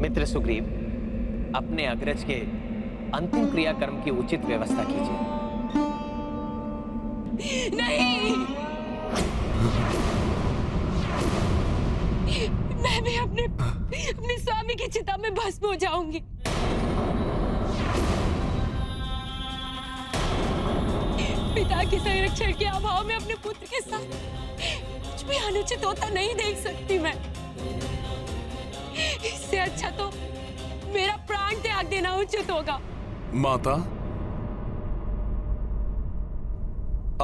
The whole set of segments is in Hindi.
मित्र सुग्रीव, अपने अग्रज के अंतिम क्रियाकर्म की उचित व्यवस्था कीजिए। नहीं, मैं भी अपने स्वामी की चिता में भस्म हो जाऊंगी। पिता के संरक्षण के अभाव में अपने पुत्र के साथ कुछ भी अनुचित होता नहीं देख सकती मैं। इससे अच्छा तो मेरा प्राण त्याग देना उचित होगा। माता,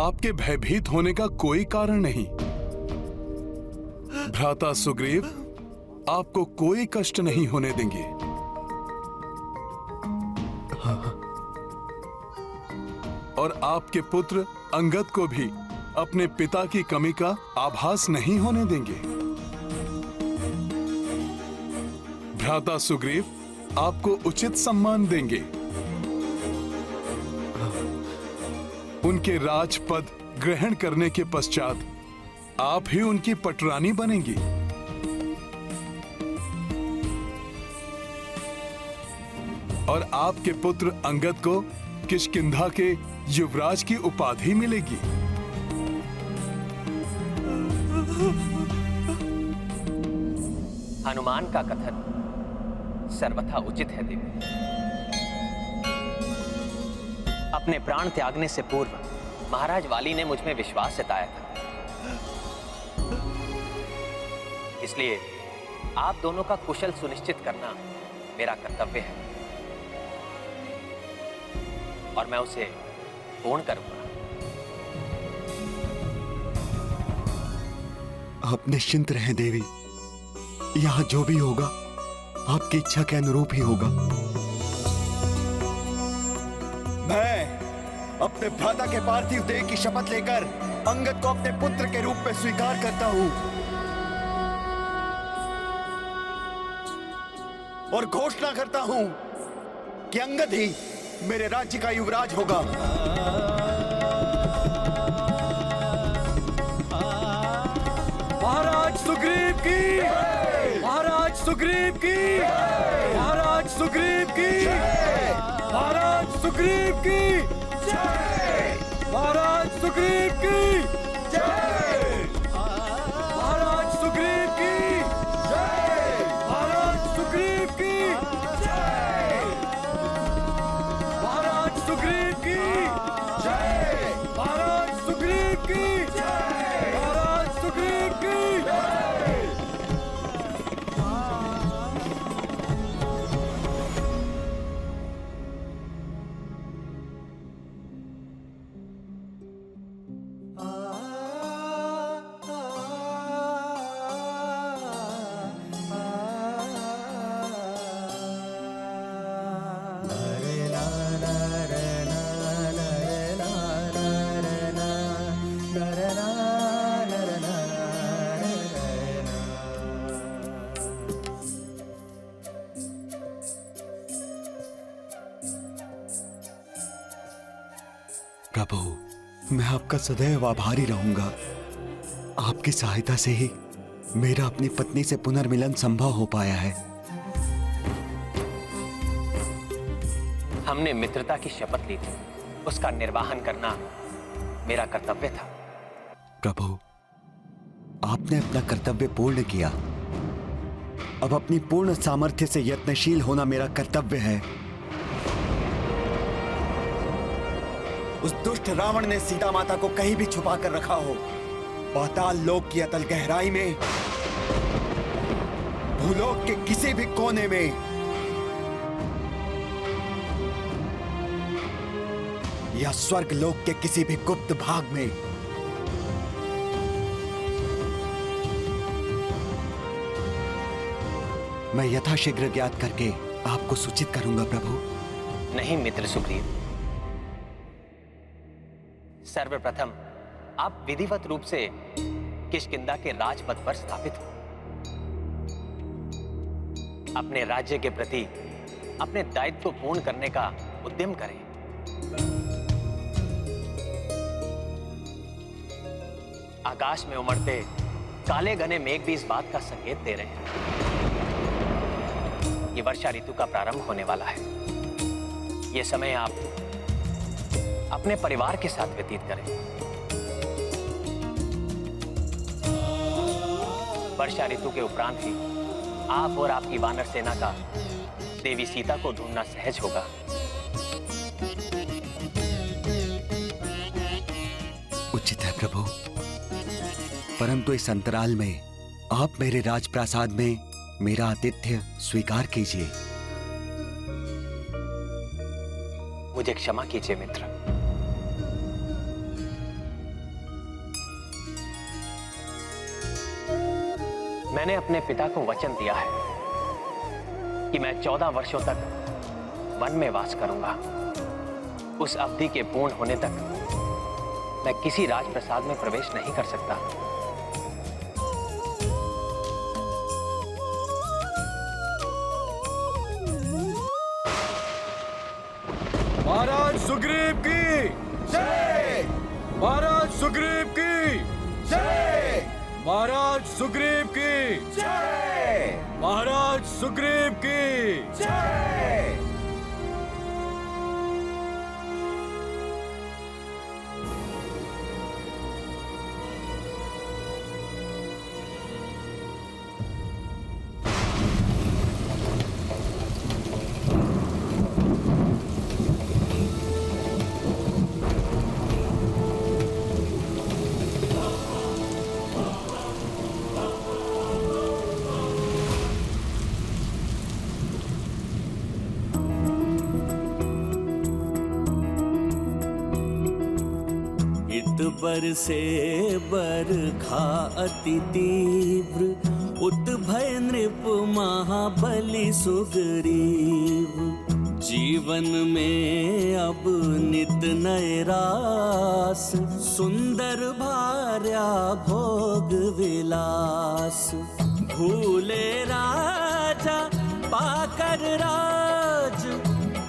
आपके भयभीत होने का कोई कारण नहीं। भ्राता सुग्रीव आपको कोई कष्ट नहीं होने देंगे। और आपके पुत्र अंगद को भी अपने पिता की कमी का आभास नहीं होने देंगे। भ्राता सुग्रीव आपको उचित सम्मान देंगे। उनके राजपद ग्रहण करने के पश्चात आप ही उनकी पटरानी बनेंगी। और आपके पुत्र अंगद को किष्किंधा के युवराज की उपाधि मिलेगी। हनुमान का कथन सर्वथा उचित है देवी। अपने प्राण त्यागने से पूर्व महाराज वाली ने मुझ में विश्वास जताया था, इसलिए आप दोनों का कुशल सुनिश्चित करना मेरा कर्तव्य है और मैं उसे पूर्ण करूंगा। आप निश्चिंत रहें देवी, यहाँ जो भी होगा आपकी इच्छा के अनुरूप ही होगा। मैं अपने भ्राता के पार्थिव देह की शपथ लेकर अंगद को अपने पुत्र के रूप में स्वीकार करता हूं और घोषणा करता हूं कि अंगद ही मेरे राज्य का युवराज होगा। महाराज सुग्रीव की, महाराज सुग्रीव की, महाराज सुग्रीव की, महाराज सुग्रीव की, महाराज सुग्रीव की, महाराज सुग्रीव की, महाराज सुग्रीव की, महाराज सुग्रीव की, महाराज सुग्रीव की, महाराज सुग्रीव की। प्रभु, मैं आपका सदैव आभारी रहूंगा। आपकी सहायता से ही मेरा अपनी पत्नी से पुनर्मिलन संभव हो पाया है। हमने मित्रता की शपथ ली थी, उसका निर्वाहन करना मेरा कर्तव्य था। प्रभु, आपने अपना कर्तव्य पूर्ण किया। अब अपनी पूर्ण सामर्थ्य से यत्नशील होना मेरा कर्तव्य है। उस दुष्ट रावण ने सीता माता को कहीं भी छुपा कर रखा हो, पाताल लोक की अतल गहराई में, भूलोक के किसी भी कोने में, या स्वर्ग लोक के किसी भी गुप्त भाग में, मैं यथाशीघ्र ज्ञात करके आपको सूचित करूंगा प्रभु। नहीं मित्र सुग्रीव, सर्वप्रथम आप विधिवत रूप से किष्किंधा के राजपद पर स्थापित हो। अपने राज्य के प्रति अपने दायित्व को पूर्ण करने का उद्यम करें। आकाश में उमड़ते काले घने मेघ भी इस बात का संकेत दे रहे हैं। ये वर्षा ऋतु का प्रारंभ होने वाला है। ये समय आप अपने परिवार के साथ व्यतीत करें। वर्षा ऋतु के उपरांत ही आप और आपकी वानर सेना का देवी सीता को ढूंढना सहज होगा। उचित है प्रभु, परंतु इस अंतराल में आप मेरे राजप्रासाद में मेरा आतिथ्य स्वीकार कीजिए। मुझे क्षमा कीजिए मित्र। मैंने अपने पिता को वचन दिया है कि मैं 14 वर्षों तक वन में वास करूंगा। उस अवधि के पूर्ण होने तक मैं किसी राजप्रसाद में प्रवेश नहीं कर सकता। महाराज सुग्रीव की जय। महाराज सुग्रीव की जय। महाराज सुग्रीव की जय। महाराज सुग्रीव की जय। बरसे बरखा अति तीव्र, उत भय नृप महाबली सुग्रीव। जीवन में अब नित नए रास, सुंदर भार्या भोग विलास। भूले राजा पाकर राज,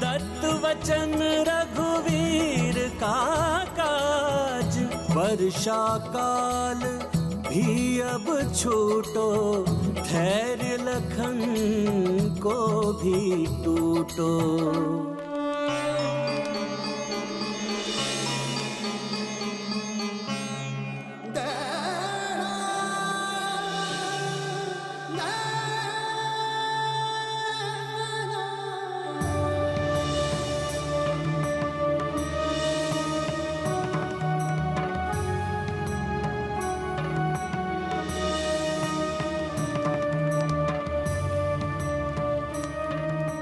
दत्त वचन रघुवीर का काज। वर्षा काल भी अब छूटो, धैर्य लखन को भी टूटो।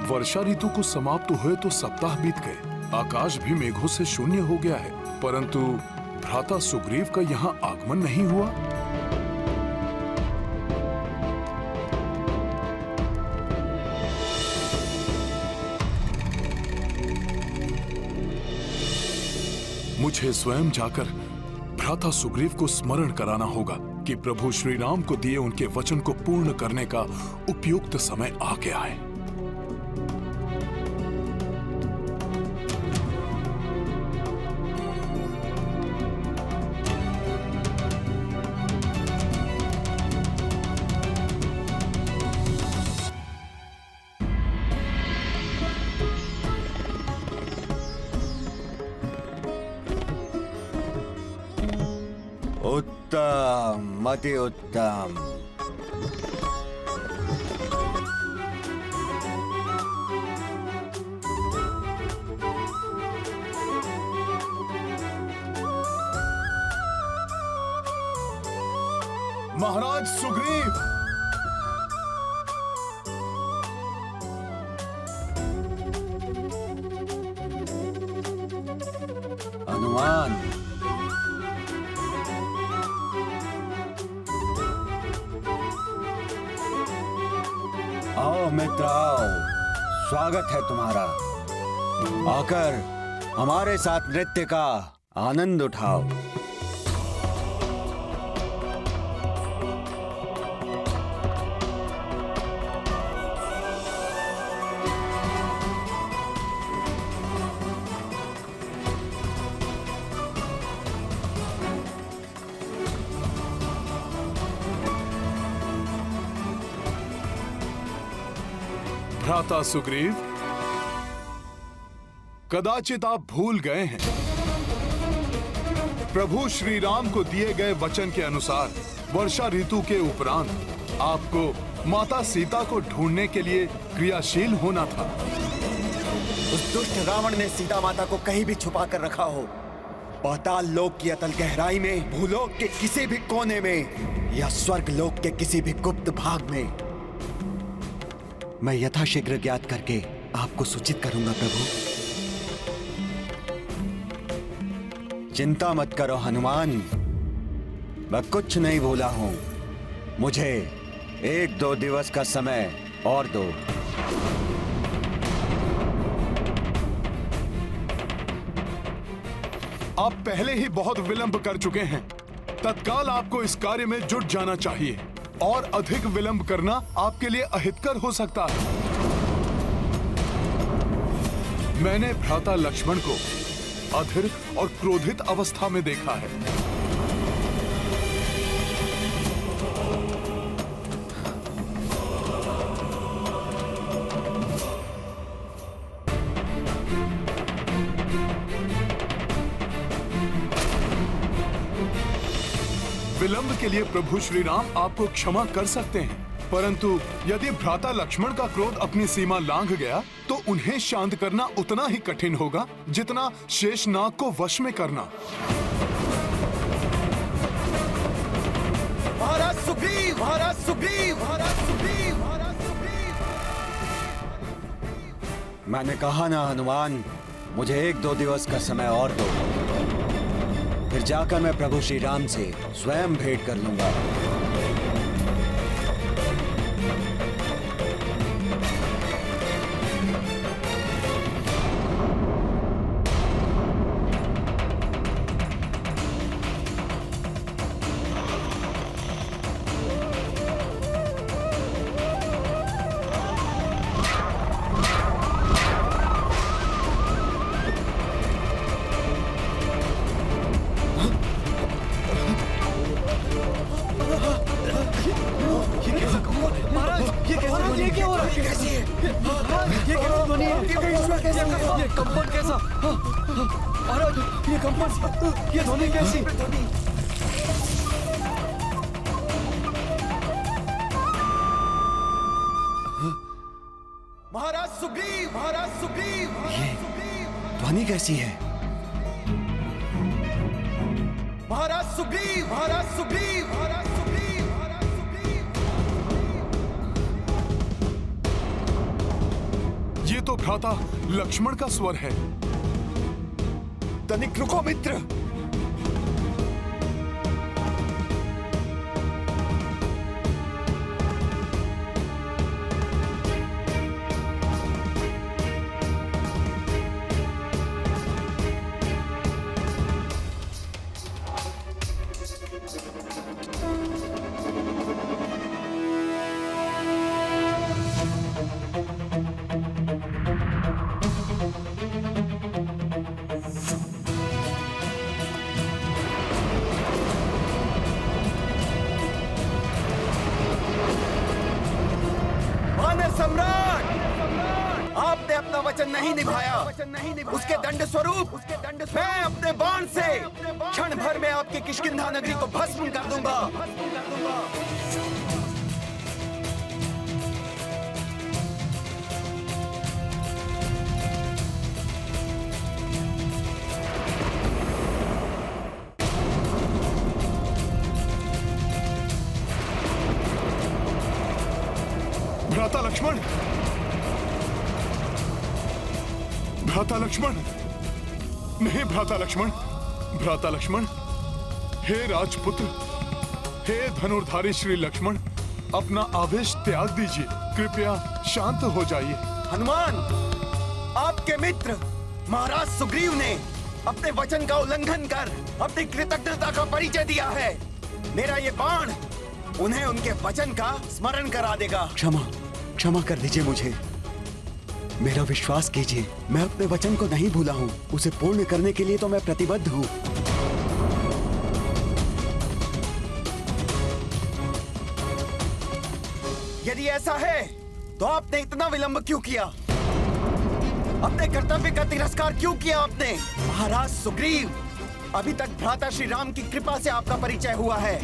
वर्षा ऋतु को समाप्त हुए तो सप्ताह बीत गए। आकाश भी मेघों से शून्य हो गया है, परंतु भ्राता सुग्रीव का यहाँ आगमन नहीं हुआ। मुझे स्वयं जाकर भ्राता सुग्रीव को स्मरण कराना होगा कि प्रभु श्री राम को दिए उनके वचन को पूर्ण करने का उपयुक्त समय आ गया है। उत्तम, अति उत्तम। महाराज सुग्रीव, हनुमान, आओ मित्र आओ, स्वागत है तुम्हारा। आकर हमारे साथ नृत्य का आनंद उठाओ। भ्राता सुग्रीव, कदाचित आप भूल गए हैं, प्रभु श्री राम को दिए गए वचन के अनुसार वर्षा ऋतु के उपरांत आपको माता सीता को ढूंढने के लिए क्रियाशील होना था। उस दुष्ट रावण ने सीता माता को कहीं भी छुपा कर रखा हो, पाताल लोक की अतल गहराई में, भूलोक के किसी भी कोने में या स्वर्ग लोक के किसी भी गुप्त भाग में, मैं यथाशीघ्र ज्ञात करके आपको सूचित करूंगा प्रभु। चिंता मत करो हनुमान, मैं कुछ नहीं भूला हूं। मुझे 1-2 दिवस का समय और दो। आप पहले ही बहुत विलंब कर चुके हैं। तत्काल आपको इस कार्य में जुट जाना चाहिए और अधिक विलंब करना आपके लिए अहितकर हो सकता है। मैंने भ्राता लक्ष्मण को अधीर और क्रोधित अवस्था में देखा है। विलंब के लिए प्रभु श्री राम आपको क्षमा कर सकते हैं, परंतु यदि भ्राता लक्ष्मण का क्रोध अपनी सीमा लांघ गया तो उन्हें शांत करना उतना ही कठिन होगा जितना शेषनाग को वश में करना। महाराज सुग्रीव, महाराज सुग्रीव, महाराज सुग्रीव, महाराज सुग्रीव। मैंने कहा ना हनुमान, मुझे 1-2 दिवस का समय और दो, फिर जाकर मैं प्रभु श्री राम से स्वयं भेंट कर लूंगा। महाराज सुग्रीव, महाराज सुग्रीव, ये ध्वनि कैसी है? महाराज सुग्रीव, महाराज सुग्रीव, महाराज सुग्रीव, महाराज सुग्रीव। ये तो भ्राता लक्ष्मण का स्वर है। तनिक रुको मित्र। सम्राट, आपने अपना वचन नहीं निभाया। उसके दंड स्वरूप मैं अपने बाण से क्षण भर में आपकी किष्किंधा नगरी को भस्म कर दूंगा। भ्राता लक्ष्मण, भ्राता लक्ष्मण, नहीं भ्राता लक्ष्मण, भ्राता लक्ष्मण, हे राजपुत्र, हे धनुर्धारी श्री लक्ष्मण, अपना आवेश त्याग दीजिए, कृपया शांत हो जाइए। हनुमान, आपके मित्र महाराज सुग्रीव ने अपने वचन का उल्लंघन कर अपनी कृतज्ञता का परिचय दिया है। मेरा ये बाण उन्हें उनके वचन का स्मरण करा देगा। क्षमा कर दीजिए मुझे, मेरा विश्वास कीजिए, मैं अपने वचन को नहीं भूला हूँ। उसे पूर्ण करने के लिए तो मैं प्रतिबद्ध हूँ। यदि ऐसा है तो आपने इतना विलंब क्यों किया? अपने कर्तव्य का तिरस्कार क्यों किया आपने? महाराज सुग्रीव, अभी तक भ्राता श्री राम की कृपा से आपका परिचय हुआ है।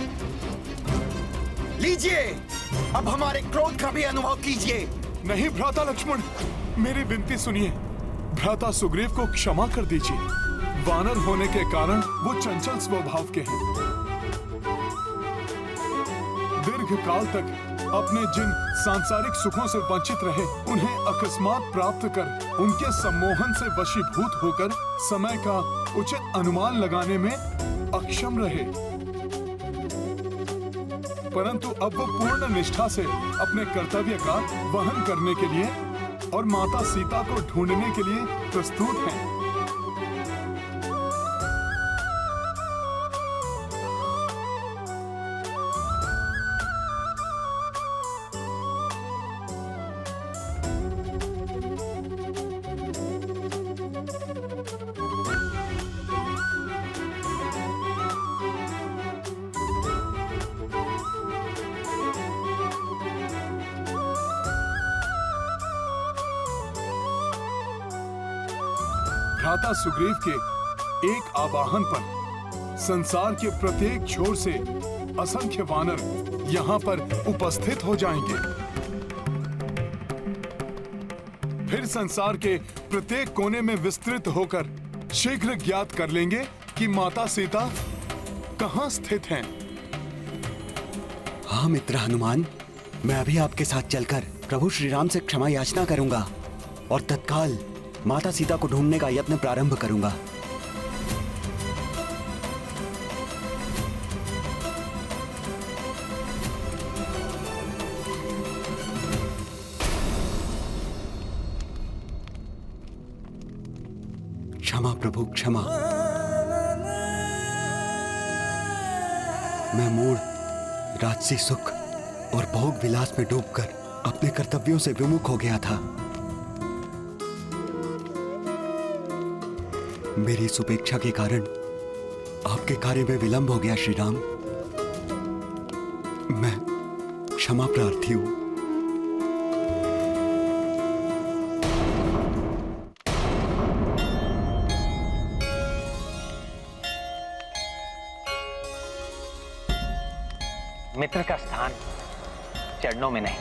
लीजिए, अब हमारे क्रोध का भी अनुभव कीजिए। नहीं भ्राता लक्ष्मण, मेरी विनती सुनिए। भ्राता सुग्रीव को क्षमा कर दीजिए। वानर होने के कारण वो चंचल स्वभाव के हैं। दीर्घ काल तक अपने जिन सांसारिक सुखों से वंचित रहे, उन्हें अकस्मात प्राप्त कर उनके सम्मोहन से वशीभूत होकर समय का उचित अनुमान लगाने में अक्षम रहे। परंतु अब वो पूर्ण निष्ठा से अपने कर्तव्य का वहन करने के लिए और माता सीता को ढूंढने के लिए प्रस्तुत हैं। भ्राता सुग्रीव के एक आवाहन पर संसार के प्रत्येक छोर से असंख्य वानर यहाँ पर उपस्थित हो जाएंगे। फिर संसार के प्रत्येक कोने में विस्तृत होकर शीघ्र ज्ञात कर लेंगे कि माता सीता कहाँ स्थित हैं। हाँ मित्र हनुमान, मैं अभी आपके साथ चलकर प्रभु श्री राम से क्षमा याचना करूंगा और तत्काल माता सीता को ढूंढने का यत्न प्रारंभ करूंगा। क्षमा प्रभु क्षमा। मैं मूढ़ राजसी सुख और भोग विलास में डूबकर अपने कर्तव्यों से विमुख हो गया था। मेरी इस उपेक्षा के कारण आपके कार्य में विलंब हो गया श्री राम। मैं क्षमा प्रार्थी हूं। मित्र का स्थान चरणों में नहीं,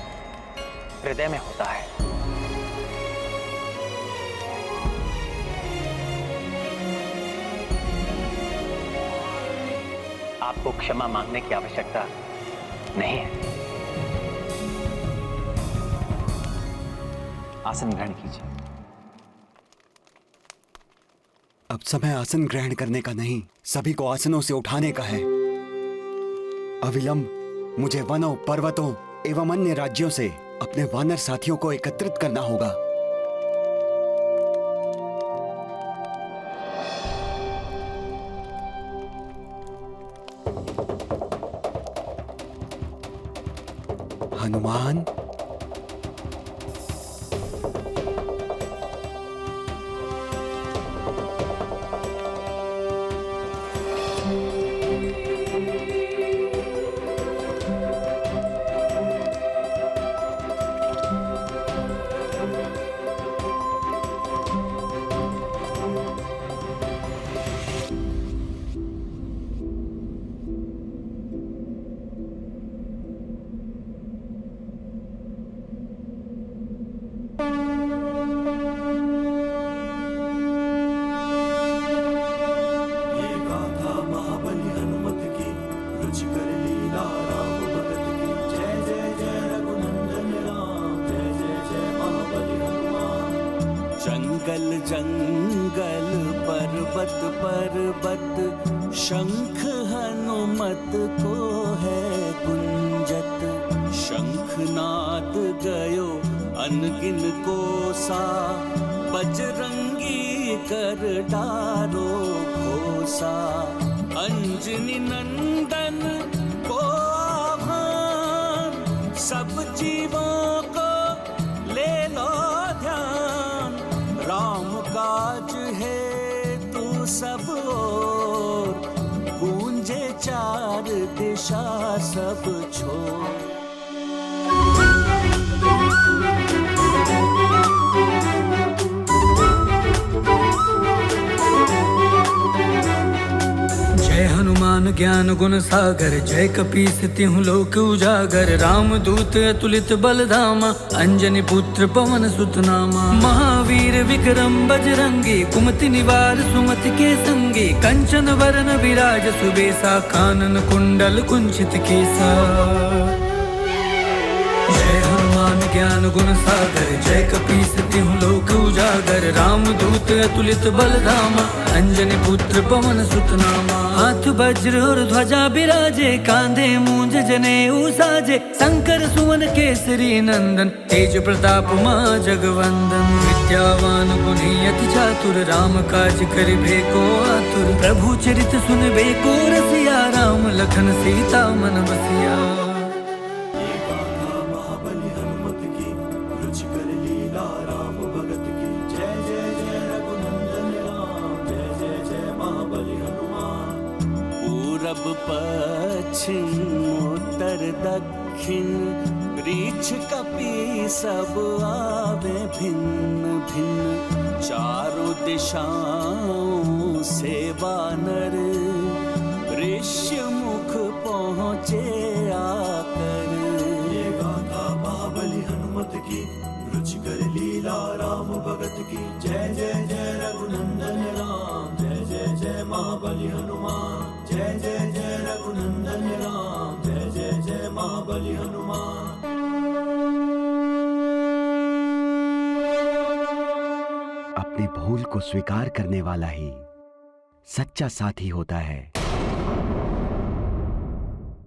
हृदय में होता है। आपको क्षमा मांगने की आवश्यकता नहीं है। आसन ग्रहण कीजिए। अब समय आसन ग्रहण करने का नहीं, सभी को आसनों से उठाने का है। अविलंब मुझे वनों, पर्वतों एवं अन्य राज्यों से अपने वानर साथियों को एकत्रित करना होगा। हनुमान, जंगल जंगल पर्वत पर्वत शंख हनुमत को है गुंजत। शंखनाद गयो अनगिन कोसा, बजरंगी कर डारो घोषा। अंजनी नंदन को आह्वान, सब जीवों को ले लो ध्यान। राम काज है तू सब ओर, गूंजे चार दिशा सब छोर। ज्ञान गुण सागर, जय कपीस तिहु लोक उजागर। राम दूत अतुलित बलधामा, अंजनी पुत्र पवन सुत नामा। महावीर विक्रम बजरंगी, कुमति निवार सुमति के संगी। कंचन वरण विराज सुबेसा, कानन कुंडल कुंचित केसा। जय हनुमान ज्ञान गुण सागर, जय कपीस तिहु लोक उजागर। राम दूत अतुलित बलधामा, अंजनी पुत्र पवन सुत नामा। हाथ वज्र और ध्वजा बिराजे, कांधे मूंज जनेऊ साजे। शंकर सुवन केसरी नंदन, तेज प्रताप मां जगवंदन। विद्यावान गुणी अति चातुर, राम काज करिबे को आतुर। प्रभु चरित सुनबे को रसिया, राम लखन सीता मन बसिया। पूरब पश्चिम उत्तर दक्षिण, ऋक्ष कपि सब आवे भिन्न भिन्न। चारों दिशाओं से वानर, ऋष्य मुख पहुँचे आकर। ये गाथा महाबली हनुमत की, रुचि कर लीला राम भगत की। जय जय जय रघुनंदन राम, जय जय जय महाबली हनुमान। जय जय जय रघुनंदन राम, जय जय जय महाबली हनुमान। अपनी भूल को स्वीकार करने वाला ही सच्चा साथी होता है।